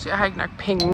Så jeg har ikke nok penge.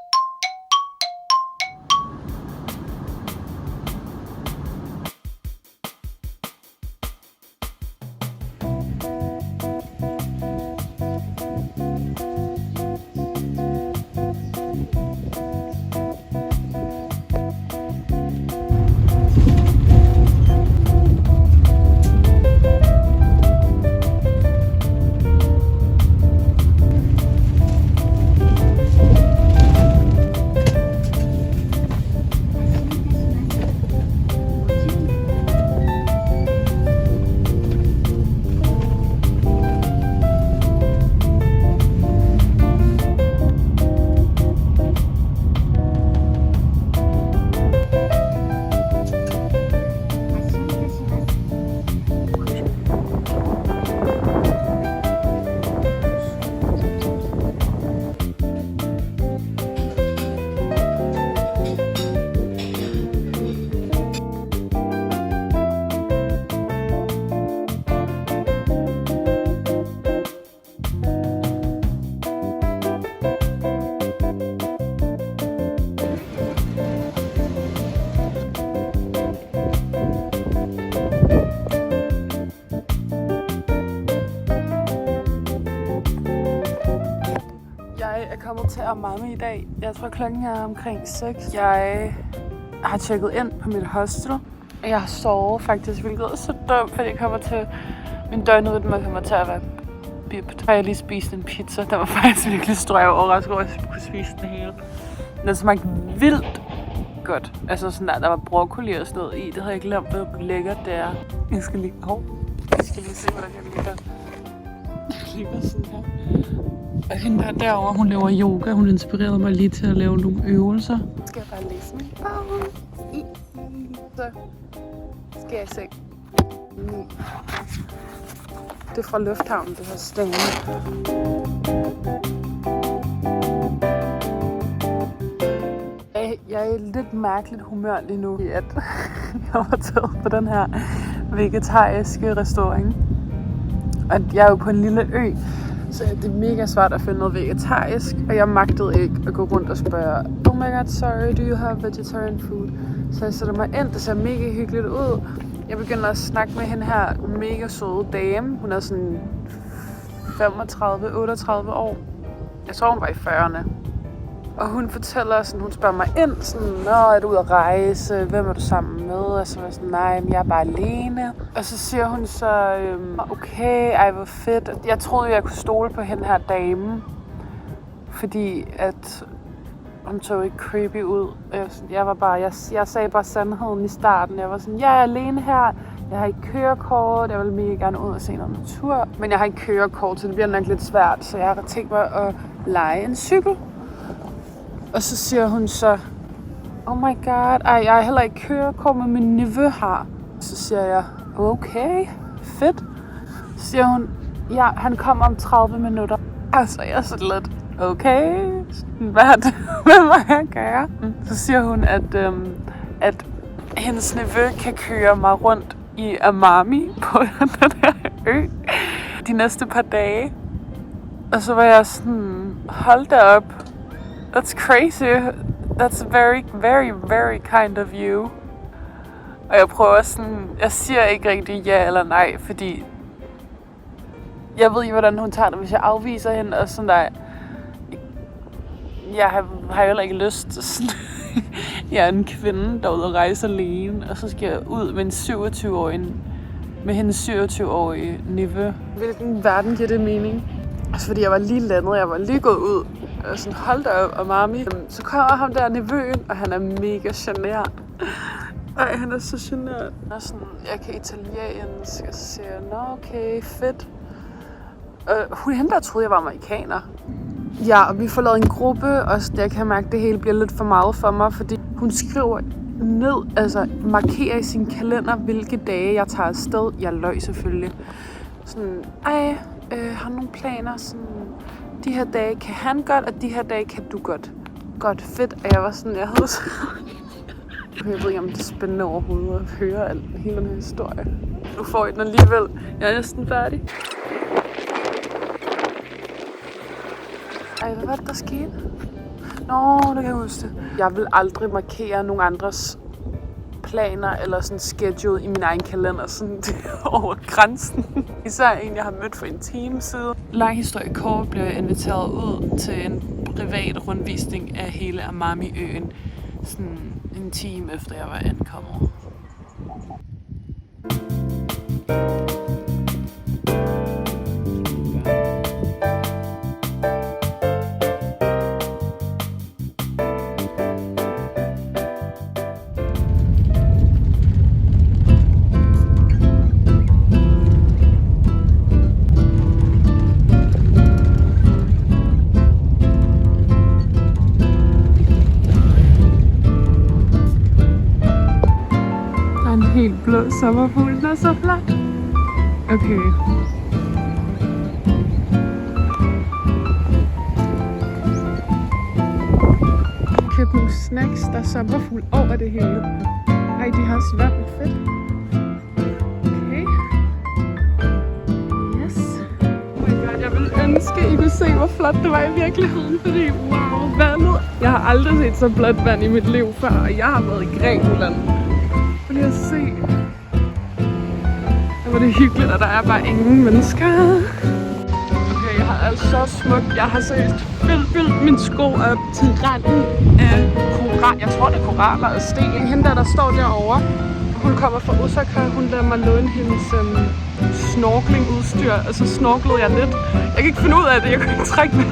Jeg er kommet til Amami i dag. Jeg tror klokken er omkring 6. Jeg har tjekket ind på mit hostel. Jeg har sovet faktisk, hvilket er så dumt, fordi jeg kommer til min døgnrytme kommer til at være bipt. Jeg har lige spist en pizza, der var faktisk virkelig stor. Jeg var overrasket over, at jeg kunne spise den hele. Den smagte vildt godt. Altså sådan der var broccoli og sådan noget i. Det havde jeg glemt, hvor lækkert det er. Jeg skal lige se, hvordan jeg ligger. Jeg ligger sådan her. Og hende der derovre, hun laver yoga. Hun inspirerede mig lige til at lave nogle øvelser. Skal jeg bare læse min bog? Så skal jeg se. Det er fra lufthavnen, det her stængel. Jeg er i lidt mærkeligt humør lige nu, at jeg var taget på den her vegetariske restaurant. Og jeg er jo på en lille ø, så det er mega svært at finde noget vegetarisk. Og jeg magtede ikke at gå rundt og spørge, oh my god, sorry, do you have vegetarian food? Så jeg sætter mig ind, det ser mega hyggeligt ud. Jeg begynder at snakke med hende her mega søde dame. Hun er sådan 35-38 år. Jeg tror, hun var i 40'erne. Og hun fortæller sådan, hun spørger mig ind, sådan, nå, er du ude at rejse? Hvem er du sammen med? Og så var jeg sådan, nej, men jeg er bare alene. Og så siger hun så, okay, ej, hvor fedt. Jeg troede, jeg kunne stole på hende her dame, fordi at hun så ikke creepy ud. Jeg sagde bare sandheden i starten. Jeg var sådan, jeg er alene her. Jeg har ikke kørekort. Jeg vil mega gerne ud og se noget natur. Men jeg har ikke kørekort, så det bliver nok lidt svært. Så jeg har tænkt mig at leje en cykel. Og så siger hun så, oh my god, ej, jeg har heller ikke kørekort, med min nevø har. Så siger jeg, okay, fedt. Så siger hun, ja, han kommer om 30 minutter. Altså, jeg er så lidt, okay, hvad må jeg gøre? Så siger hun, at hendes nevø kan køre mig rundt i Amami på den her ø de næste par dage. Og så var jeg sådan, hold da op. That's crazy. That's very, very, very kind of you. Og jeg prøver sådan, jeg siger ikke rigtig ja eller nej, fordi jeg ved ikke, hvordan hun tager det, hvis jeg afviser hende, og sådan der. Jeg har heller ikke lyst til sådan. Jeg er en kvinde, der er ude og rejse alene, og så skal jeg ud med en 27-årig, med hendes 27-årige nevø. Hvilken verden giver det mening? Altså fordi jeg var lige landet, jeg var lige gået ud. Og sådan, hold da op, og mami. Så kommer ham der nevøen, og han er mega genert. Ej, han er så genert. Og sådan, jeg kan italiensk, og så siger jeg, nå okay, fedt. Hende der troede, jeg var amerikaner. Ja, og vi får lavet en gruppe, og jeg kan mærke, at det hele bliver lidt for meget for mig, fordi hun skriver ned, altså markerer i sin kalender, hvilke dage jeg tager afsted. Jeg løg selvfølgelig. Sådan, ej, har nogle planer, sådan, de her dage kan han godt, og de her dage kan du godt. Godt, fedt. Og jeg var sådan, jeg havde så... Jeg ved ikke, om det er spændende overhovedet at høre hele den her historie. Nu får I den alligevel. Jeg er næsten færdig. Ej, hvad var det, der skete? Nå, det kan jeg huske det. Jeg vil aldrig markere nogen andres planer eller sådan schedule i min egen kalender sådan over grænsen. Især en, jeg har mødt for en time siden. Lang historie kort blev jeg inviteret ud til en privat rundvisning af hele Amami-øen. Sådan en time efter jeg var ankommet. Helt blå sommerfugl, den er så flot. Okay. Køb nogle snacks, der er sommerfugl over det hele. Ej, de har også vand. Fedt. Okay. Yes. Oh my god, jeg ville ønske, I kunne se, hvor flot det var i virkeligheden. Fordi, wow, vandet. Jeg har aldrig set så blåt vand i mit liv før, og jeg har været i Grækenland. Prøv lige at se. Der var det hyggeligt, og der er bare ingen mennesker. Okay, jeg har altså så smukt. Jeg har seriøst fyldt min sko op til randen af koral. Jeg tror, det er koraller og sten. Hende der står derovre, hun kommer fra Osaka. Hun lader mig låne hendes snorklingudstyr. Og så snorklede jeg lidt. Jeg kan ikke finde ud af det. Jeg kunne ikke trække med.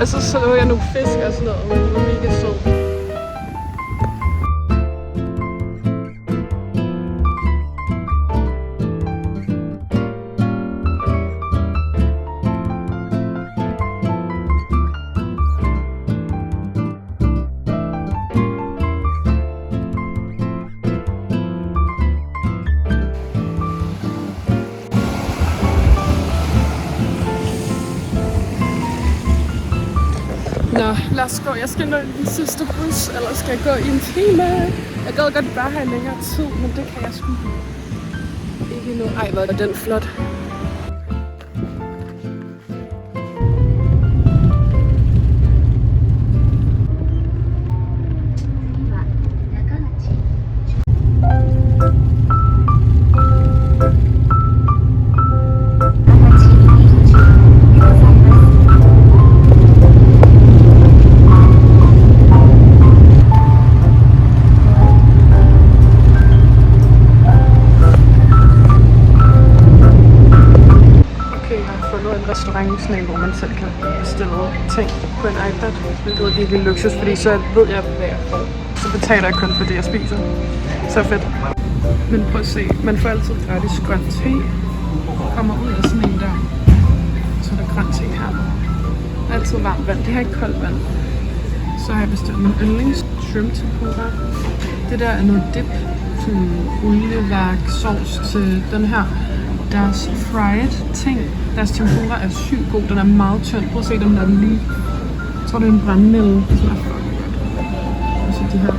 Og så jeg nogle fisk og sådan noget. Men det var mega sød. Nå, lad os gå. Jeg skal nå den sidste bus, eller skal jeg gå i en time? Jeg gad godt bare have længere tid, men det kan jeg sgu ikke nu. Ej, hvor er den flot. Restaurant, sådan en, hvor man selv kan bestille ting på en iPad. Det er virkelig luksus, fordi så ved jeg, hvad jeg får. Så betaler jeg kun for det, jeg spiser. Så fedt. Men prøv at se, man får altid gratis grøn te. Kommer ud af sådan en der. Så er der grøn te her. Altid varmt vand. Det her er ikke koldt vand. Så har jeg bestilt min yndlings shrimp tempura. Det der er noget dip. Sådan olieværk, sovs til den her. Deres fried ting, deres tempura er sygt god. Den er meget tynd. Prøv at se dem der lige. Jeg tror det er en brandnælde. Det smager fucking godt. Og så de her.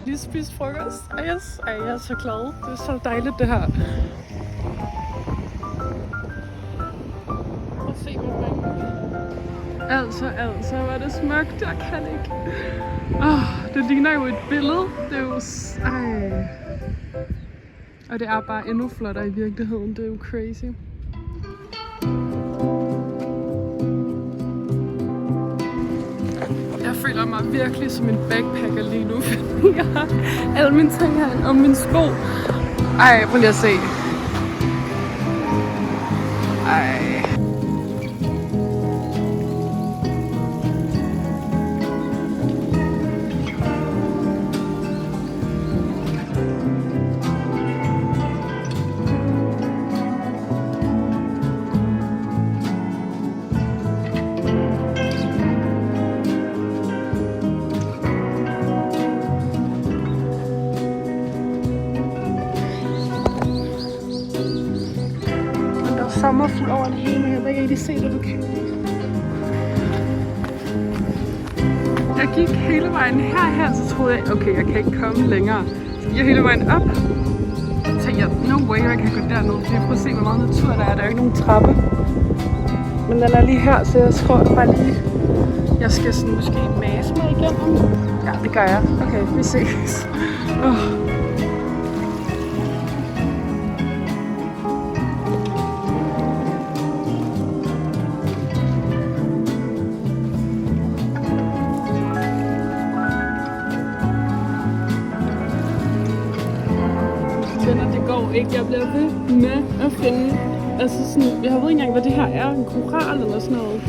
Lige spist frokost. Ej, jeg er så glad. Det er så dejligt det her. Prøv at se, hvor mange. Altså, var det smukt. Jeg kan ikke. Det ligner jo et billede. Det er jo... Ej. Og det er bare endnu flottere i virkeligheden. Det er jo crazy. Jeg føler mig virkelig som en backpacker lige nu. Jeg har alle mine ting her og mine sko. Ej, prøv lige at se. Ej. Sommerfugl over det hele. Jeg ved ikke rigtig se det, du kan. Jeg gik hele vejen herhen, så troede jeg, okay, jeg kan ikke komme længere. Jeg hele vejen op. Så no way, jeg kan gå derned, for jeg prøver at se, hvor meget natur der er. Der er jo ikke nogen trappe. Men den er lige her, så jeg tror bare lige, jeg skal sådan måske mase mig igennem. Ja, det gør jeg. Okay, vi ses. Det går ikke. Jeg bliver ved med at finde. Altså sådan, jeg ved ikke engang, hvad det her er. En koral eller sådan noget.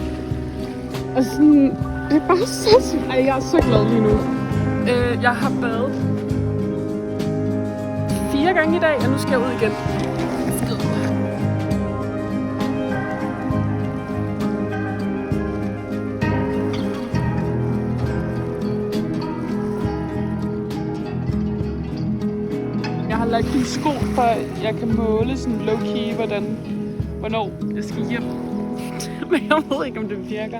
Og sådan, det er bare så... Ej, jeg er så glad lige nu. Jeg har badet 4 gange i dag, og nu skal jeg ud igen. Jeg har lagt mine sko, for jeg kan måle sådan low-key, hvornår jeg skal hjem. Men jeg ved ikke, om det virker.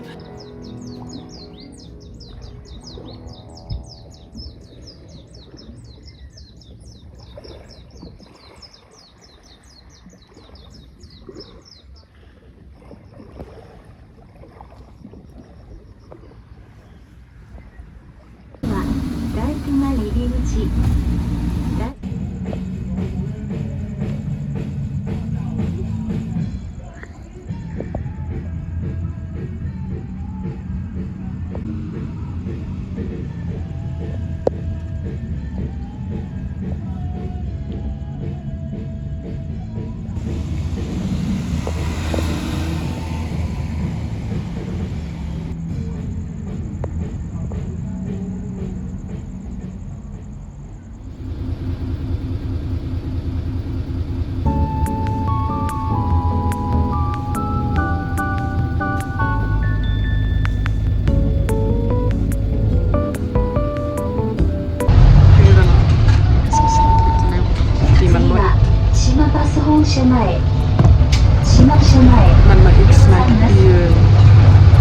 Man må ikke snakke i...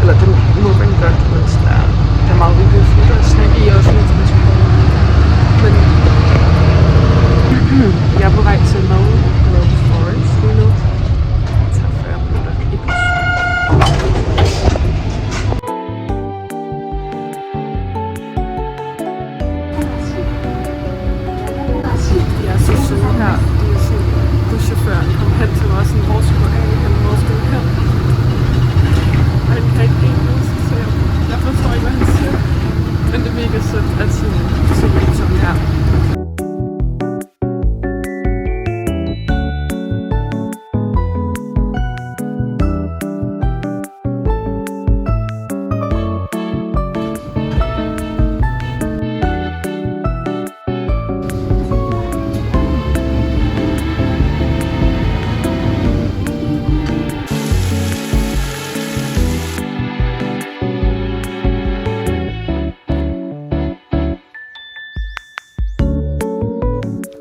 Eller det må man godt, men der er meget uhøfligt at snakke i offentlig transport. Men jeg er på vej til Low Forest lige nu. Det tager 40 minutter i bus. Jeg er så søde her. Det er sådan, buschaufføren kom hen til mig sådan, hvor skulle du af? Hvor skal du hen? Og han kan ikke engelsk, så jeg forstår ikke, hvad han siger. Men det er mega sødt, at så lidt som her.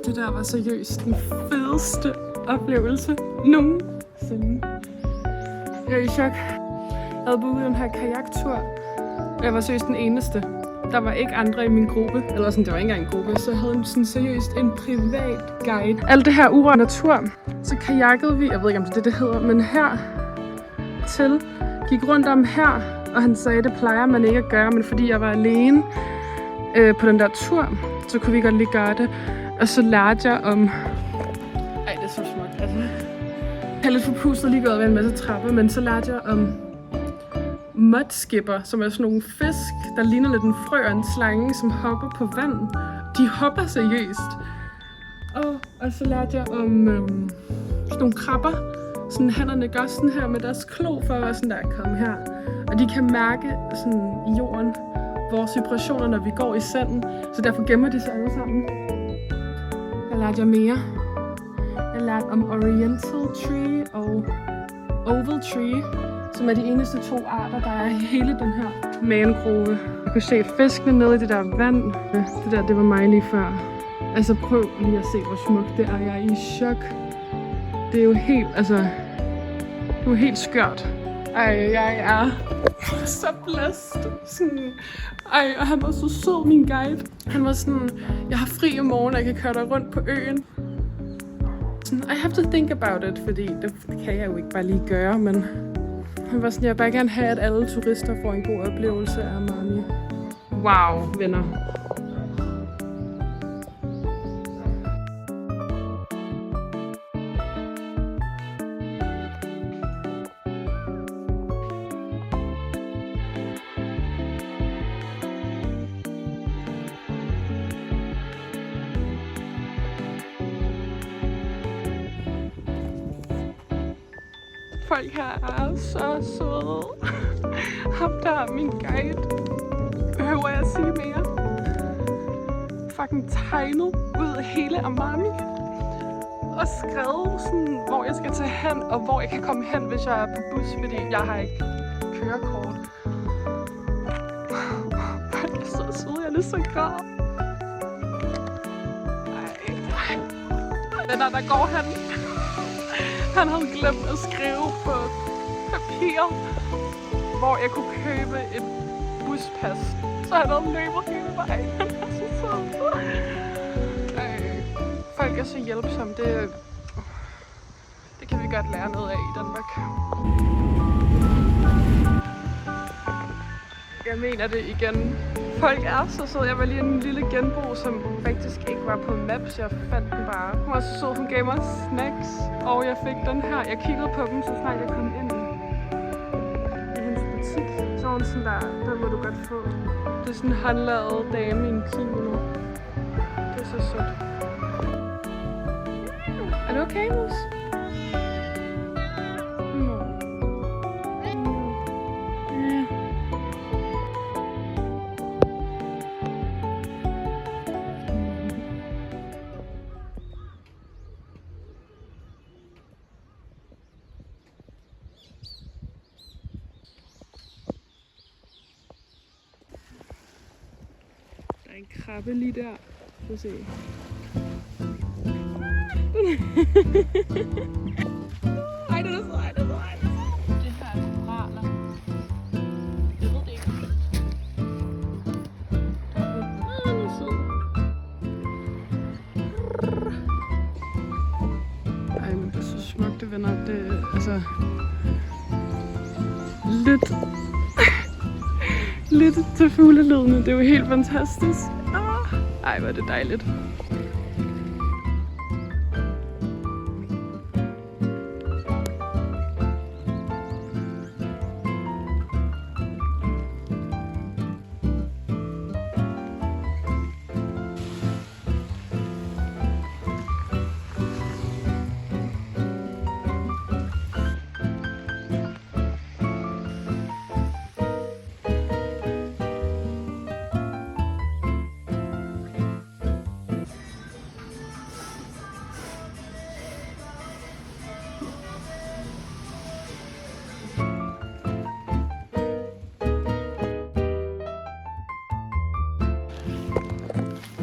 Det der var seriøst den fedeste oplevelse nogensinde. Jeg er i chok. Jeg havde booket den her kajaktur, og jeg var seriøst den eneste. Der var ikke andre i min gruppe, eller sådan, det var ikke engang en gruppe, så jeg havde sådan seriøst en privat guide. Alt det her urørt natur, så kajakkede vi, jeg ved ikke om det er det hedder, men her til, gik rundt om her, og han sagde, det plejer man ikke at gøre, men fordi jeg var alene på den der tur, så kunne vi godt lige gøre det. Og så lærte jeg om... Ej, det er så smukt. Altså, jeg er lidt forpustet lige gået ved en masse trapper, men så lærte jeg om mudskipper, som er sådan nogle fisk, der ligner lidt en frø og en slange, som hopper på vand. De hopper seriøst. Og så lærte jeg om sådan nogle krabber. Sådan hænderne gør sådan her med deres klo for at sådan der komme her. Og de kan mærke sådan i jorden vores vibrationer, når vi går i sanden. Så derfor gemmer de sig alle sammen. Jeg lærte jeg mere. Jeg lærte om Oriental Tree og Oval Tree, som er de eneste 2 arter, der er i hele den her mangrove. Jeg kunne se fiskene nede i det der vand. Det der, det var mig lige før. Altså prøv lige at se, hvor smukt det er. Jeg er i chok. Det er jo helt, altså... Det er jo helt skørt. Ej, jeg er så blæst. Sådan, ej, og han var så sød, min guide. Han var sådan, jeg har fri i morgen, og jeg kan køre dig rundt på øen. Sådan, I have to think about it, fordi det kan jeg jo ikke bare lige gøre, men han var sådan, jeg vil bare gerne have, at alle turister får en god oplevelse af Amami. Wow, venner. Folk her er så søde. Ham der er min guide. Behøver jeg at sige mere? Fucking tegnet ud af hele Amami. Og skrevet sådan, hvor jeg skal tage hen, og hvor jeg kan komme hen, hvis jeg er på bus, fordi jeg har ikke kørekort. Folk er så søde, jeg er lidt så græd. Venner, der går han. Han havde glemt at skrive på papir, hvor jeg kunne købe et buspas. Så han havde løbet hele vejen. Han er så sød. Folk er så hjælpsomme. Det kan vi godt lære noget af i Danmark. Jeg mener det igen. Folk er så søde. Jeg var lige en lille genbo, som faktisk ikke var på Maps. Jeg fandt den bare. Hun var så sød. Hun gav mig snacks. Og jeg fik den her. Jeg kiggede på dem, så snart jeg kom ind i hendes butik. Så var hun sådan der, den må du godt få. Det er sådan en håndlavet dame i en kimono. Det er så sødt. Er du okay, Mus? Der er en krabbe lige der. Prøv at se. Ej, det er så ej, det er så ej. Det her er koraller. Jeg ved det ikke. Den er sød. Ej, men det er så smukt, det venner. Det er altså lidt til fuglelydene. Det er jo helt fantastisk. Ej, hvor er det dejligt.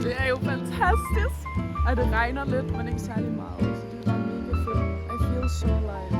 Det er jo fantastisk. Og det regner lidt, men ikke særlig meget. Så det er bare mega fedt. I feel so alive.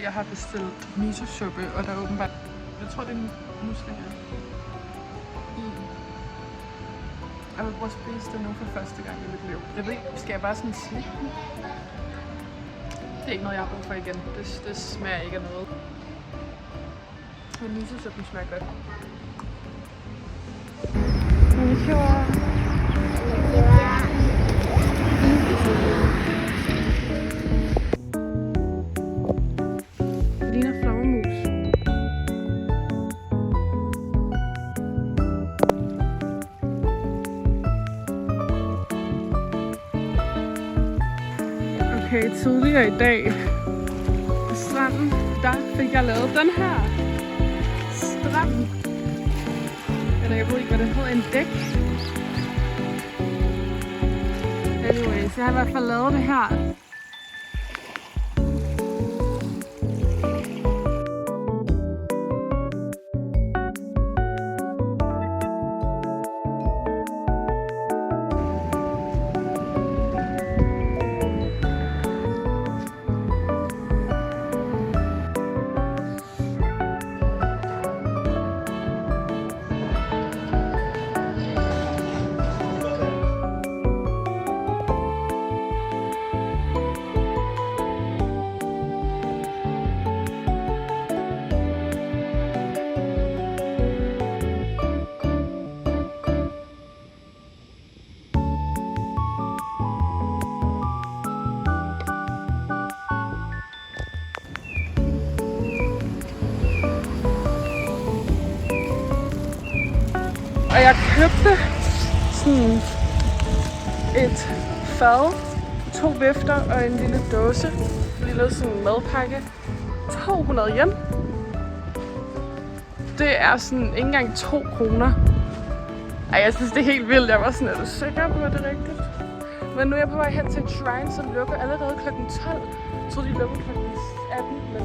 Jeg har bestilt miso-suppe, og der er åbenbart, jeg tror det er muslinger. Jeg vil prøve at spise det nu for første gang i mit liv. Jeg ved ikke, skal jeg bare sådan slikke den? Det er ikke noget, jeg har brug for igen. Det smager ikke af noget. Men jeg synes, at den smager godt. Konnichiwa. Det ligner flagermus. Okay, tidligere i dag på stranden, der fik jeg lavet den her strand. Eller jeg ved ikke, hvad det hedder, en dæk. Anyways, jeg har i hvert fald lavet det her. Og jeg købte sådan et fad, 2 vifter og en lille dåse. En lille sådan madpakke. 200 yen. Det er sådan ikke engang 2 kroner. Ej, jeg synes det er helt vildt. Jeg var sådan, er du sikker på, at det er rigtigt? Men nu er jeg på vej hen til Shrine, som lukker allerede kl. 12. Jeg troede, de lukkede kl. 18, men...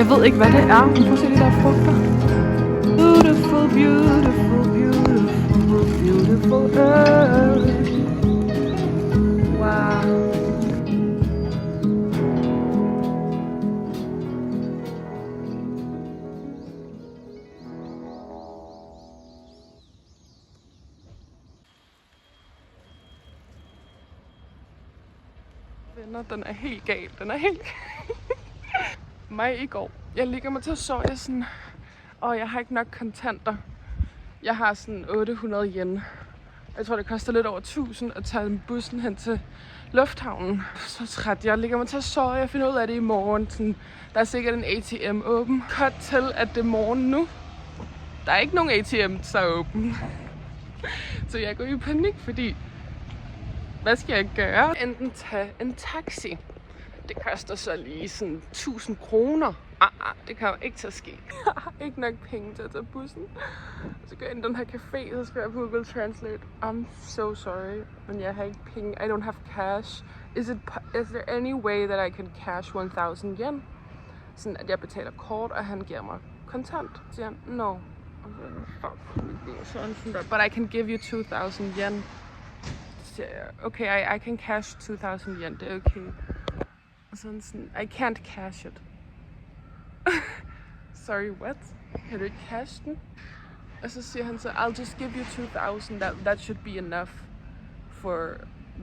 Jeg ved ikke, hvad det er. Prøv at se de der frugter. Beautiful, beautiful, beautiful, beautiful earth. Wow. Venner, den er helt gal. Den er helt mig i går. Jeg ligger mig til at sove sådan, og jeg har ikke nok kontanter. Jeg har sådan 800 yen. Jeg tror, det koster lidt over 1000 at tage bussen hen til lufthavnen. Så træt. Jeg ligger mig til at sove. Jeg finder ud af det i morgen. Sådan, der er sikkert en ATM åben. Cut til, at det er morgen nu. Der er ikke nogen ATM, der er åben. Så jeg går i panik, fordi hvad skal jeg gøre? Enten tage en taxi. Det koster så lige sådan 1000 kroner. Det kan jo ikke til at ske. Jeg har ikke nok penge til at tage bussen. Så går jeg ind i den her café, så skriver jeg på Google Translate. I'm so sorry, men jeg har ikke penge. I don't have cash. Is there any way that I can cash 1000 yen? Sådan at jeg betaler kort, og han giver mig kontant. Så siger han, no. Fuck. Sådan der. But I can give you 2000 yen. Så siger jeg, okay, I can cash 2000 yen. Det er okay. Og sådan, I can't cash it. Sorry, what? Kan du ikke cash den? Og så siger han så, I'll just give you 2000, that should be enough for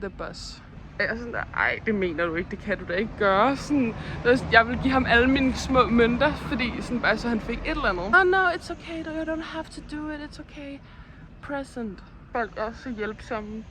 the bus. Og jeg er sådan der, ej, det mener du ikke, det kan du da ikke gøre. Sådan, jeg vil give ham alle mine små mønter, fordi sådan, bare så han fik et eller andet. Oh no, it's okay, you don't have to do it, it's okay. Present. Folk er så hjælpsomme.